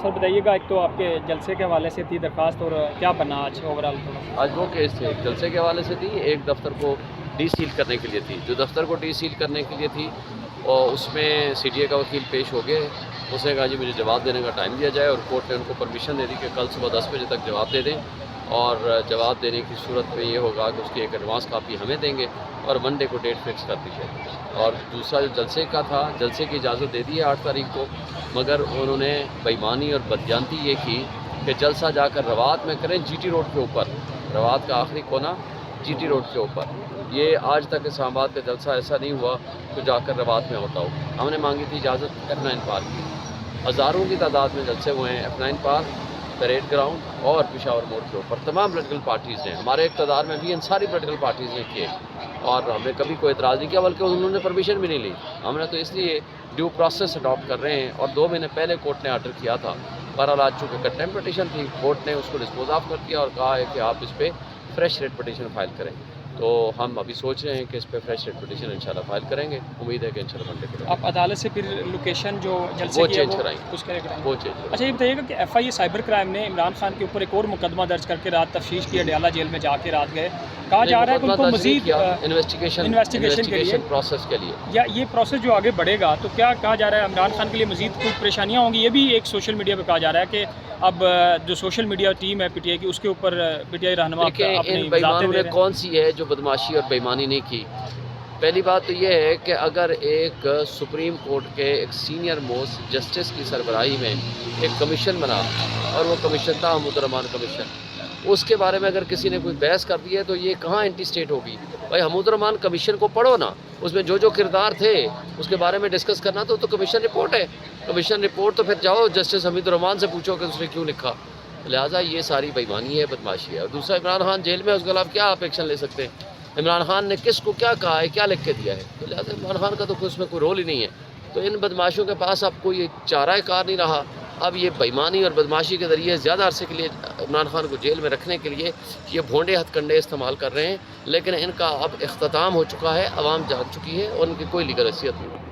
سر بتائیے گا، ایک تو آپ کے جلسے کے حوالے سے تھی درخواست، اور کیا بنا آج اوور آل تھوڑا؟ آج وہ کیس تھے جلسے کے حوالے سے تھی، ایک دفتر کو ڈی سیل کرنے کے لیے تھی، جو دفتر کو ڈی سیل کرنے کے لیے تھی اور اس میں سی ڈی اے کا وکیل پیش ہو گئے. اس نے کہا جی مجھے جواب دینے کا ٹائم دیا جائے، اور کورٹ نے ان کو پرمیشن دے دی کہ کل صبح 10 بجے تک جواب دے دیں، اور جواب دینے کی صورت میں یہ ہوگا کہ اس کی ایک ایڈوانس کاپی ہمیں دیں گے اور منڈے کو ڈیٹ فکس کر دی جائے. اور دوسرا جو جلسے کا تھا، جلسے کی اجازت دے دی ہے 8 تاریخ کو، مگر انہوں نے بےایمانی اور بدجانتی یہ کی کہ جلسہ جا کر روات میں کریں، جی ٹی روڈ کے اوپر، روات کا آخری کونا جی ٹی روڈ کے اوپر. یہ آج تک اسلام آباد کا جلسہ ایسا نہیں ہوا تو جا کر روات میں ہوتا ہو. ہم نے مانگی تھی اجازت F9 پارک کی. ہزاروں کی تعداد میں جلسے ہوئے ہیں F9 پارک، پریڈ گراؤنڈ اور پشاور موڑ کے اوپر. تمام پولیٹیکل پارٹیز نے، ہمارے اقتدار میں بھی ان ساری پولیٹیکل پارٹیز نے کیے، اور ہمیں کبھی کوئی اعتراض نہیں کیا، بلکہ انہوں نے پرمیشن بھی نہیں لی. ہم نے تو اس لیے ڈیو پروسیس اڈاپٹ کر رہے ہیں، اور 2 مہینے پہلے کورٹ نے آرڈر کیا تھا. بہرحال آج چونکہ کنٹمپٹ پٹیشن تھی، کورٹ نے اس کو ڈسپوز آف کر دیا اور کہا ہے کہ آپ اس پہ فریش ریٹ پٹیشن فائل کریں. تو ہم ابھی سوچ رہے ہیں کہ اس پہ فریش ریٹ پٹیشن انشاءاللہ فائل کریں گے. امید ہے کہ انشاءاللہ منڈے کو آپ عدالت سے پھر لوکیشن جو جلسے وہ کی ہے چینج کرائیں گے، کچھ کرے کرائیں گے؟ وہ چینج کرائیں گے. اچھا یہ بتائیے گا کہ F I A cyber crime نے عمران خان کے اوپر ایک اور مقدمہ درج کر کے رات تفتیش کی، اڈیالہ جیل میں جا کے رات گئے. کہا جا رہا ہے کہ ان کو مزید انویسٹیگیشن کے لیے پروسیس کے لیے یا یہ پروسیس جو آگے بڑھے گا تو کیا کہا جا رہا ہے عمران خان کے لیے مزید کچھ پریشانیاں ہوں گی؟ یہ بھی ایک سوشل میڈیا پہ کہا جا رہا ہے کہ اب جو سوشل میڈیا ٹیم ہے پی ٹی آئی کی، اس کے اوپر پی ٹی آئی رہنما دیکھیں اپنی ان وضاحتیں بےایمانوں دے نے رہے ہیں. کون سی ہے جو بدماشی اور بےایمانی نہیں کی. پہلی بات تو یہ ہے کہ اگر ایک سپریم کورٹ کے ایک سینئر موسٹ جسٹس کی سربراہی میں ایک کمیشن بنا، اور وہ کمیشن تھا حمود الرحمان کمیشن، اس کے بارے میں اگر کسی نے کوئی بحث کر دی ہے تو یہ کہاں اینٹی اسٹیٹ ہوگی؟ بھائی حمود الرحمان کمیشن کو پڑھو نا، اس میں جو کردار تھے اس کے بارے میں ڈسکس کرنا تو کمیشن رپورٹ ہے. کمیشن رپورٹ تو پھر جاؤ جسٹس حمید الرحمان سے پوچھو کہ اس نے کیوں لکھا. لہٰذا یہ ساری بےایمانی ہے، بدماشی ہے. اور دوسرا عمران خان جیل میں، اس کے خلاف کیا آپ ایکشن لے سکتے ہیں؟ عمران خان نے کس کو کیا کہا ہے، کیا لکھ کے دیا ہے؟ تو لہٰذا عمران خان کا تو اس میں کوئی رول ہی نہیں ہے. تو ان بدماشیوں کے پاس اب کوئی چارہ کار نہیں رہا. اب یہ بےایمانی اور بدماشی کے ذریعے زیادہ عرصے کے لیے عمران خان کو جیل میں رکھنے کے لیے یہ بھونڈے ہتھ کنڈے استعمال کر رہے ہیں. لیکن ان کا اب اختتام ہو چکا ہے، عوام جان چکی ہے، اور ان کی کوئی لیگل حیثیت نہیں.